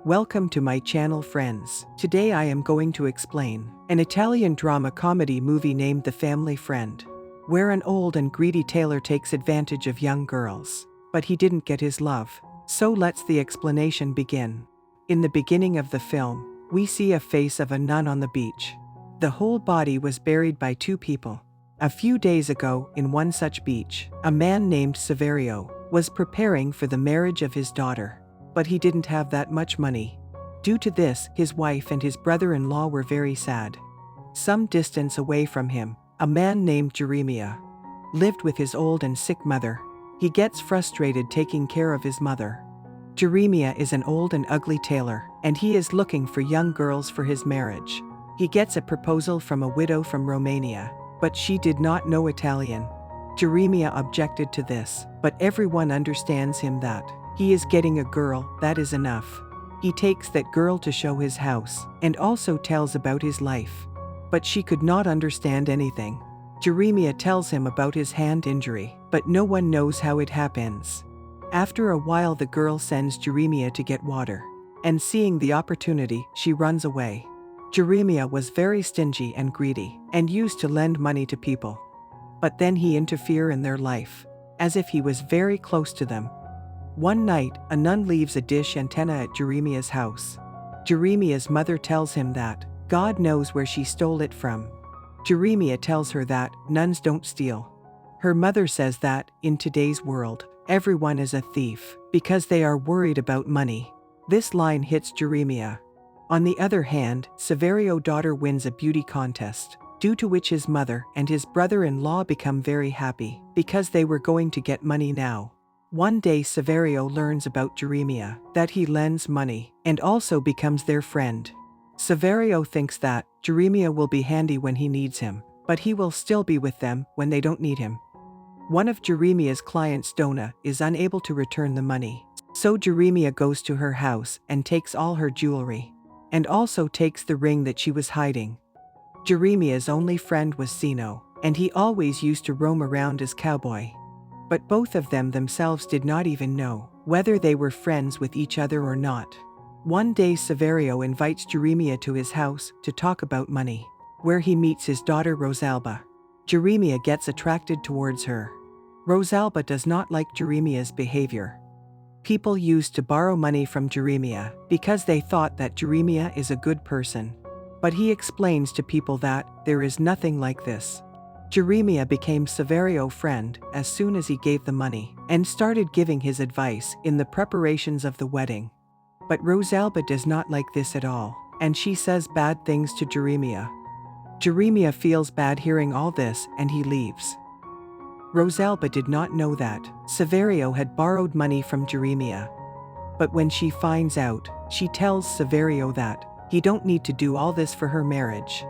Welcome to my channel, friends. Today I am going to explain an Italian drama comedy movie named The Family Friend, where an old and greedy tailor takes advantage of young girls, but he didn't get his love. So let's the explanation begin. In the beginning of the film, we see a face of a nun on the beach. The whole body was buried by two people. A few days ago, in one such beach, a man named Saverio was preparing for the marriage of his daughter, but he didn't have that much money. Due to this, his wife and his brother-in-law were very sad. Some distance away from him, a man named Jeremia lived with his old and sick mother. He gets frustrated taking care of his mother. Jeremia is an old and ugly tailor, and he is looking for young girls for his marriage. He gets a proposal from a widow from Romania, but she did not know Italian. Jeremia objected to this, but everyone understands him that he is getting a girl, that is enough. He takes that girl to show his house, and also tells about his life. But she could not understand anything. Jeremia tells him about his hand injury, but no one knows how it happens. After a while the girl sends Jeremia to get water, and seeing the opportunity, she runs away. Jeremia was very stingy and greedy, and used to lend money to people. But then he interfered in their life, as if he was very close to them. One night, a nun leaves a dish antenna at Jeremia's house. Jeremia's mother tells him that God knows where she stole it from. Jeremia tells her that nuns don't steal. Her mother says that, in today's world, everyone is a thief, because they are worried about money. This line hits Jeremia. On the other hand, Saverio's daughter wins a beauty contest, due to which his mother and his brother-in-law become very happy, because they were going to get money now. One day Saverio learns about Jeremia, that he lends money, and also becomes their friend. Saverio thinks that Jeremia will be handy when he needs him, but he will still be with them when they don't need him. One of Jeremia's clients, Donna, is unable to return the money, so Jeremia goes to her house and takes all her jewelry, and also takes the ring that she was hiding. Jeremia's only friend was Zeno, and he always used to roam around as cowboy. But both of them themselves did not even know whether they were friends with each other or not. One day Saverio invites Jeremia to his house to talk about money, where he meets his daughter Rosalba. Jeremia gets attracted towards her. Rosalba does not like Jeremia's behavior. People used to borrow money from Jeremia because they thought that Jeremia is a good person. But he explains to people that there is nothing like this. Jeremia became Saverio's friend as soon as he gave the money, and started giving his advice in the preparations of the wedding. But Rosalba does not like this at all, and she says bad things to Jeremia. Jeremia feels bad hearing all this and he leaves. Rosalba did not know that Saverio had borrowed money from Jeremia. But when she finds out, she tells Saverio that he don't need to do all this for her marriage.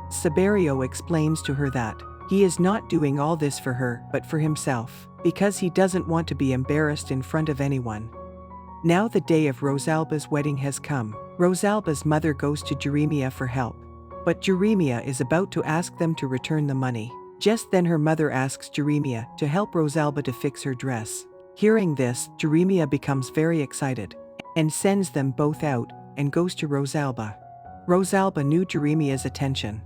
Saverio explains to her that he is not doing all this for her but for himself, because he doesn't want to be embarrassed in front of anyone. Now the day of Rosalba's wedding has come. Rosalba's mother goes to Jeremia for help, but Jeremia is about to ask them to return the money. Just then her mother asks Jeremia to help Rosalba to fix her dress. Hearing this, Jeremia becomes very excited, and sends them both out, and goes to Rosalba. Rosalba knew Jeremia's attention,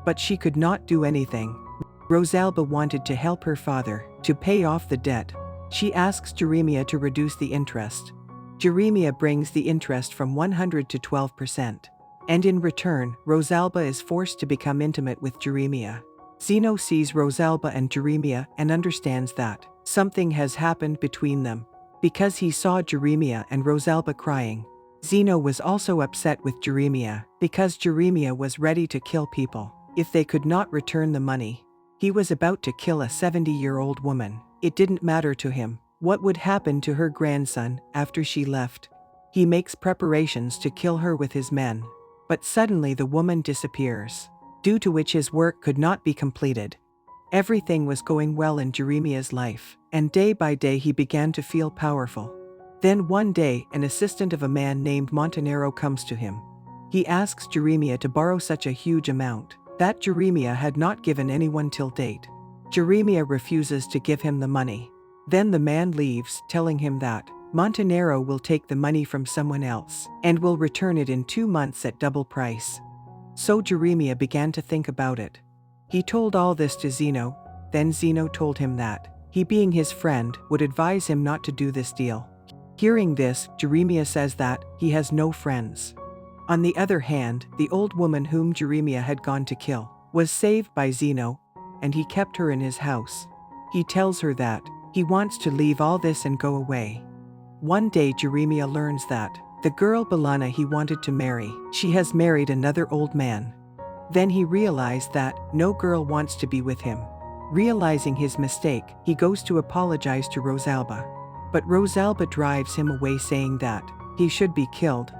but she could not do anything. Rosalba wanted to help her father to pay off the debt. She asks Jeremia to reduce the interest. Jeremia brings the interest from 100 to 12%. And in return, Rosalba is forced to become intimate with Jeremia. Zeno sees Rosalba and Jeremia and understands that something has happened between them, because he saw Jeremia and Rosalba crying. Zeno was also upset with Jeremia, because Jeremia was ready to kill people if they could not return the money. He was about to kill a 70-year-old woman. It didn't matter to him what would happen to her grandson after she left. He makes preparations to kill her with his men. But suddenly the woman disappears, due to which his work could not be completed. Everything was going well in Jeremia's life, and day by day he began to feel powerful. Then one day, an assistant of a man named Montanaro comes to him. He asks Jeremia to borrow such a huge amount that Jeremia had not given anyone till date. Jeremia refuses to give him the money. Then the man leaves, telling him that Montenero will take the money from someone else and will return it in 2 months at double price. So Jeremiah began to think about it. He told all this to Zeno, then Zeno told him that he, being his friend, would advise him not to do this deal. Hearing this, Jeremiah says that he has no friends. On the other hand, the old woman whom Jeremiah had gone to kill was saved by Zeno, and he kept her in his house. He tells her that he wants to leave all this and go away. One day Jeremiah learns that the girl Belana he wanted to marry, she has married another old man. Then he realized that no girl wants to be with him. Realizing his mistake, he goes to apologize to Rosalba. But Rosalba drives him away saying that he should be killed.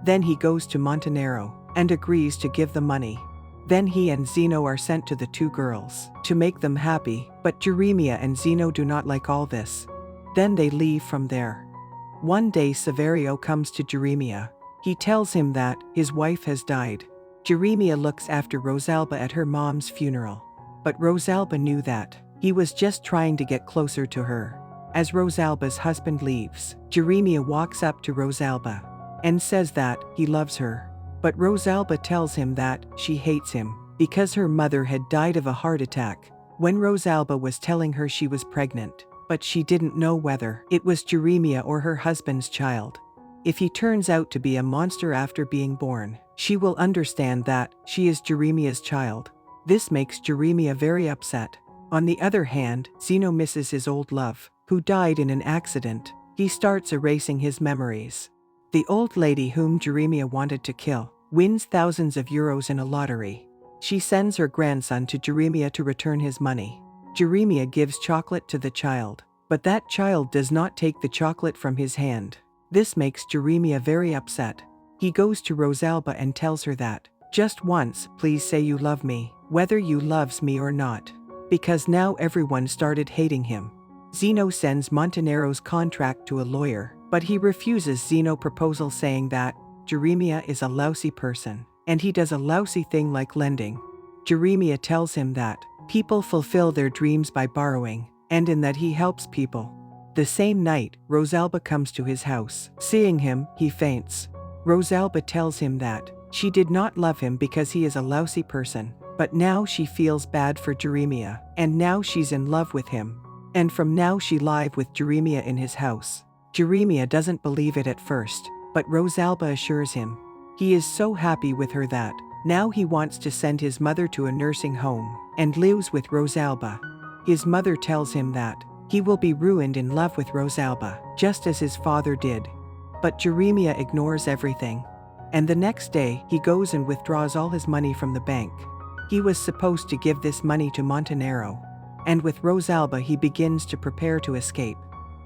Then he goes to Montenero and agrees to give the money. Then he and Zeno are sent to the two girls to make them happy, but Jeremiah and Zeno do not like all this. Then they leave from there. One day Saverio comes to Jeremiah. He tells him that his wife has died. Jeremiah looks after Rosalba at her mom's funeral. But Rosalba knew that he was just trying to get closer to her. As Rosalba's husband leaves, Jeremiah walks up to Rosalba and says that he loves her. But Rosalba tells him that she hates him because her mother had died of a heart attack when Rosalba was telling her she was pregnant, but she didn't know whether it was Jeremiah or her husband's child. If he turns out to be a monster after being born, she will understand that she is Jeremiah's child. This makes Jeremiah very upset. On the other hand, Zeno misses his old love, who died in an accident. He starts erasing his memories. The old lady whom Jeremiah wanted to kill wins thousands of euros in a lottery. She sends her grandson to Jeremiah to return his money. Jeremiah gives chocolate to the child, but that child does not take the chocolate from his hand. This makes Jeremiah very upset. He goes to Rosalba and tells her that, just once, please say you love me, whether you loves me or not. Because now everyone started hating him. Zeno sends Montenero's contract to a lawyer, but he refuses Zeno's proposal saying that Jeremiah is a lousy person, and he does a lousy thing like lending. Jeremiah tells him that people fulfill their dreams by borrowing, and in that he helps people. The same night, Rosalba comes to his house. Seeing him, he faints. Rosalba tells him that she did not love him because he is a lousy person, but now she feels bad for Jeremiah, and now she's in love with him. And from now she live with Jeremiah in his house. Jeremiah doesn't believe it at first, but Rosalba assures him. He is so happy with her that now he wants to send his mother to a nursing home and lives with Rosalba. His mother tells him that he will be ruined in love with Rosalba, just as his father did. But Jeremiah ignores everything. And the next day, he goes and withdraws all his money from the bank. He was supposed to give this money to Montenero. And with Rosalba he begins to prepare to escape.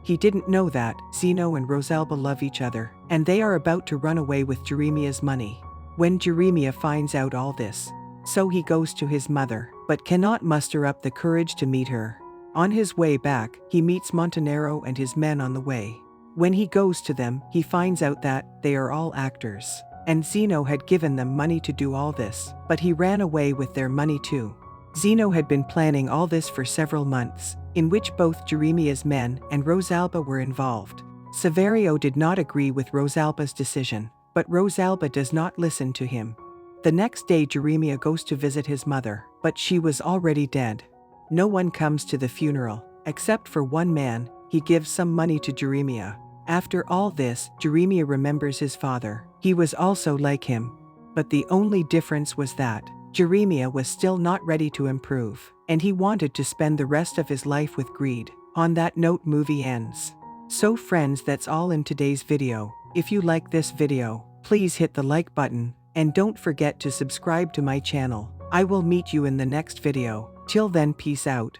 He didn't know that Zeno and Rosalba love each other, and they are about to run away with Jeremiah's money. When Jeremiah finds out all this, so he goes to his mother, but cannot muster up the courage to meet her. On his way back, he meets Montenero and his men on the way. When he goes to them, he finds out that they are all actors, and Zeno had given them money to do all this, but he ran away with their money too. Zeno had been planning all this for several months, in which both Jeremiah's men and Rosalba were involved. Saverio did not agree with Rosalba's decision, but Rosalba does not listen to him. The next day Jeremiah goes to visit his mother, but she was already dead. No one comes to the funeral, except for one man. He gives some money to Jeremiah. After all this, Jeremiah remembers his father. He was also like him. But the only difference was that Jeremiah was still not ready to improve, and he wanted to spend the rest of his life with greed. On that note, movie ends. So friends, that's all in today's video. If you like this video, please hit the like button, and don't forget to subscribe to my channel. I will meet you in the next video. Till then, peace out.